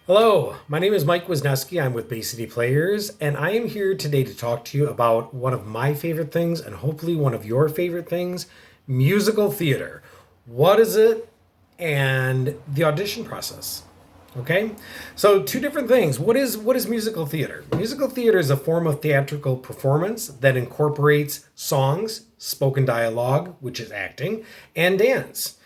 Hello, my name is Mike Wisniewski. I'm with Bay City Players, and I am here today to talk to you about one of my favorite things and hopefully one of your favorite things, musical theater. What is it and the audition process? Okay? So two different things. What is musical theater? Musical theater is a form of theatrical performance that incorporates songs, spoken dialogue, which is acting, and dance.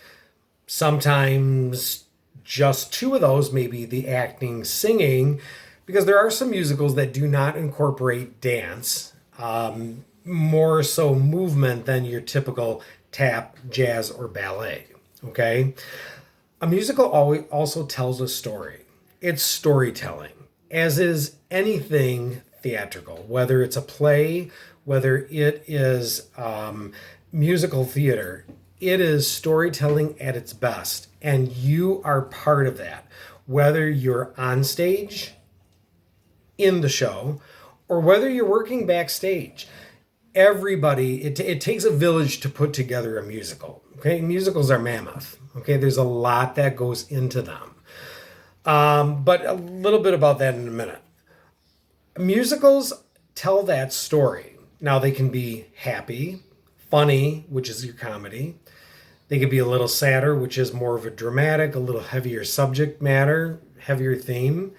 Sometimes just two of those, maybe the acting, singing, because there are some musicals that do not incorporate dance, more so movement than your typical tap, jazz, or ballet. Okay? A musical always also tells a story. It's storytelling, as is anything theatrical, whether it's a play, whether it is musical theater. It is storytelling at its best, and you are part of that. Whether you're on stage in the show or whether you're working backstage, everybody, it takes a village to put together a musical. Okay, musicals are mammoth. Okay, there's a lot that goes into them. But a little bit about that in a minute. Musicals tell that story. Now, they can be happy, funny, which is your comedy. They could be a little sadder, which is more of a dramatic, a little heavier subject matter, heavier theme.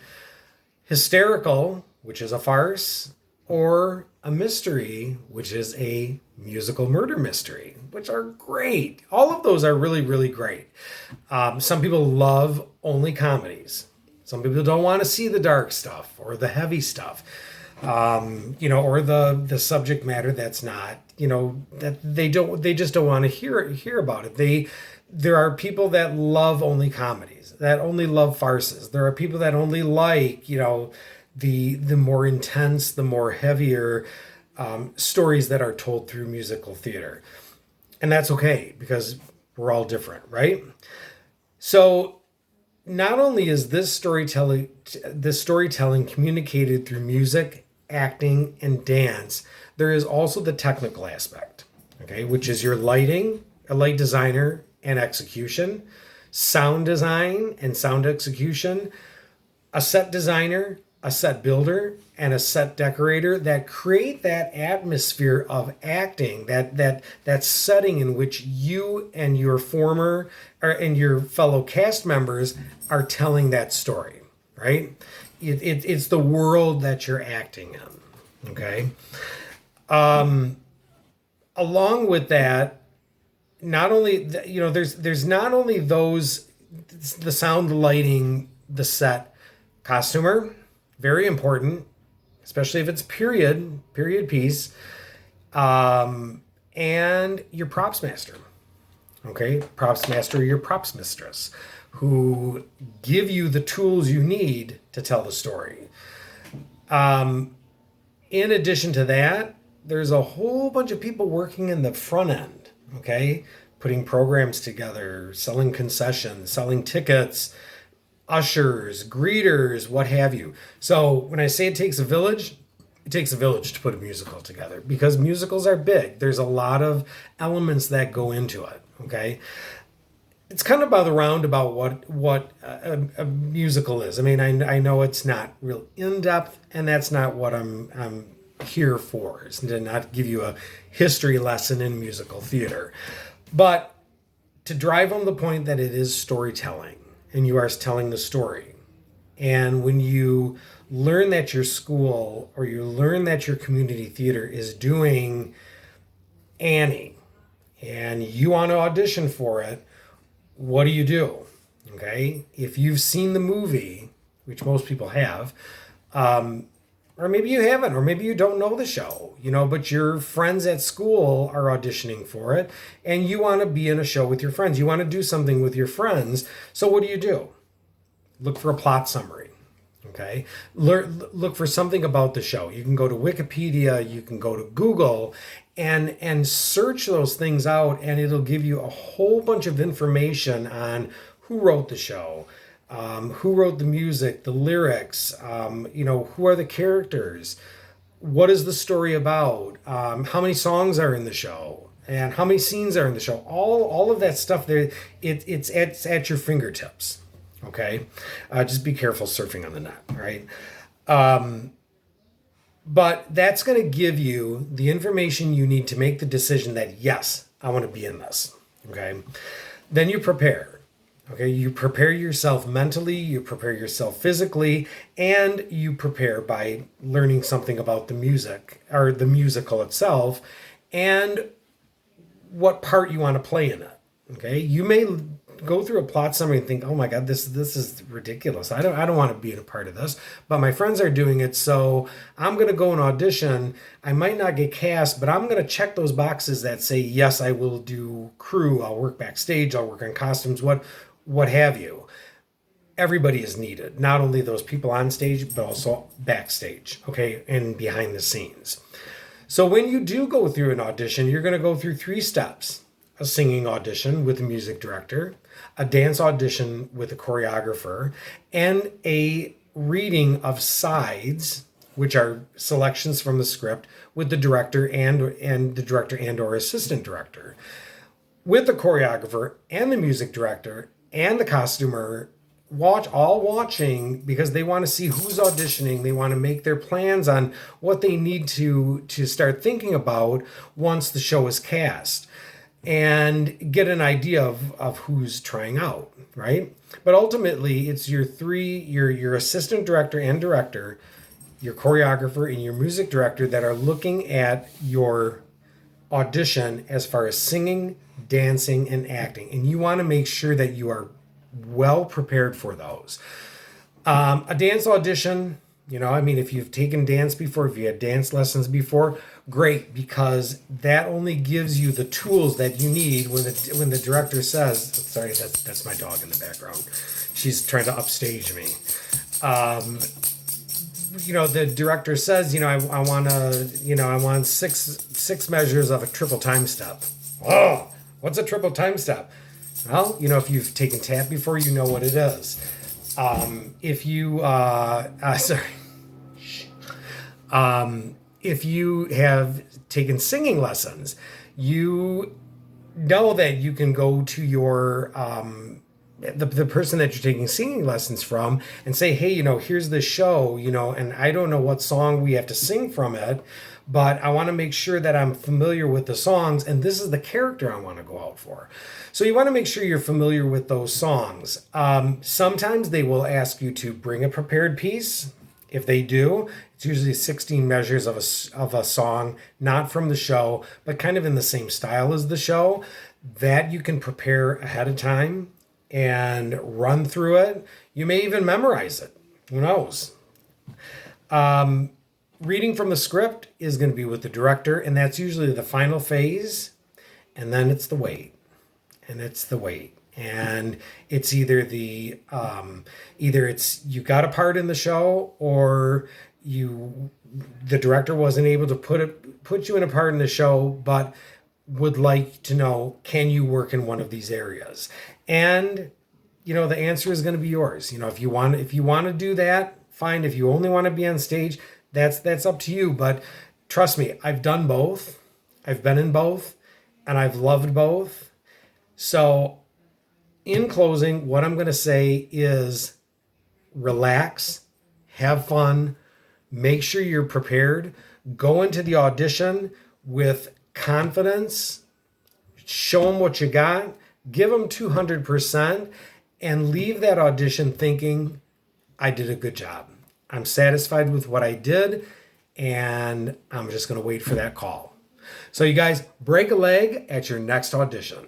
Hysterical, which is a farce, or a mystery, which is a musical murder mystery, which are great. All of those are really, really great. Some people love only comedies. Some people don't want to see the dark stuff or the heavy stuff, or the subject matter that's not, that they just don't want to hear about it. There are people that love only comedies, that only love farces. There are people that only like, the more intense, the more heavier stories that are told through musical theater. And that's okay because we're all different, right? So not only is this storytelling communicated through music, acting, and dance, there is also the technical aspect, okay, which is your lighting, a light designer and execution, sound design and sound execution, a set designer, a set builder, and a set decorator that create that atmosphere of acting, that setting in which you and your and your fellow cast members are telling that story, right? It's the world that you're acting in. Okay. Along with that, not only there's not only the sound, the lighting, the set, costumer, very important, especially if it's period piece, and your props master. Okay, props master, your props mistress, who give you the tools you need to tell the story. In addition to that, there's a whole bunch of people working in the front end, okay? Putting programs together, selling concessions, selling tickets, ushers, greeters, what have you. So when I say it takes a village to put a musical together because musicals are big. There's a lot of elements that go into it, okay? It's kind of by the roundabout what a musical is. I mean, I know it's not real in depth, and that's not what I'm here for. Is to not give you a history lesson in musical theater, but to drive home the point that it is storytelling, and you are telling the story. And when you learn that your school or you learn that your community theater is doing Annie, and you want to audition for it, what do you do? Okay, if you've seen the movie, which most people have, or maybe you haven't, or maybe you don't know the show, but your friends at school are auditioning for it, and you want to be in a show with your friends. You want to do something with your friends. So what do? Look for a plot summary. Okay, look for something about the show. You can go to Wikipedia, you can go to Google, and search those things out, and it'll give you a whole bunch of information on who wrote the show, who wrote the music, the lyrics, who are the characters, what is the story about, how many songs are in the show, and how many scenes are in the show. All of that stuff there, it's at your fingertips. Okay. Just be careful surfing on the net, right? But that's going to give you the information you need to make the decision that, yes, I want to be in this. Okay. Then you prepare. Okay. You prepare yourself mentally, you prepare yourself physically, and you prepare by learning something about the music or the musical itself and what part you want to play in it. Okay. You may go through a plot summary and think, "Oh my God, this is ridiculous. I don't want to be a part of this." But my friends are doing it, so I'm gonna go and audition. I might not get cast, but I'm gonna check those boxes that say, "Yes, I will do crew. I'll work backstage. I'll work on costumes. What have you." Everybody is needed, not only those people on stage, but also backstage, okay, and behind the scenes. So when you do go through an audition, you're going to go through 3 steps: a singing audition with a music director, a dance audition with a choreographer, and a reading of sides, which are selections from the script with the director and the director and or assistant director, with the choreographer and the music director and the costumer watching because they want to see who's auditioning. They want to make their plans on what they need to start thinking about once the show is cast and get an idea of who's trying out, right? But ultimately it's your assistant director and director, your choreographer and your music director that are looking at your audition as far as singing, dancing, and acting. And you want to make sure that you are well prepared for those. A dance audition, if you've taken dance before, if you had dance lessons before, great, because that only gives you the tools that you need when the director says, sorry, that's my dog in the background. She's trying to upstage me. The director says, I want six measures of a triple time step. Oh, what's a triple time step? Well, if you've taken tap before, you know what it is. If you have taken singing lessons, you know that you can go to your the person that you're taking singing lessons from and say, "Hey, here's the show, and I don't know what song we have to sing from it, but I want to make sure that I'm familiar with the songs, and this is the character I want to go out for." So you want to make sure you're familiar with those songs. Sometimes they will ask you to bring a prepared piece. If they do, it's usually 16 measures of a song, not from the show, but kind of in the same style as the show, that you can prepare ahead of time and run through it. You may even memorize it. Who knows? Reading from the script is going to be with the director, and that's usually the final phase. And then it's the wait. And it's either it's you got a part in the show, or the director wasn't able to put you in a part in the show, but would like to know, can you work in one of these areas? And the answer is going to be yours. If you want to do that, fine. If you only want to be on stage, that's up to you. But trust me, I've done both. I've been in both, and I've loved both. So in closing, what I'm going to say is relax, have fun, make sure you're prepared, go into the audition with confidence, show them what you got, give them 200%, and leave that audition thinking, I did a good job. I'm satisfied with what I did, and I'm just going to wait for that call. So you guys, break a leg at your next audition.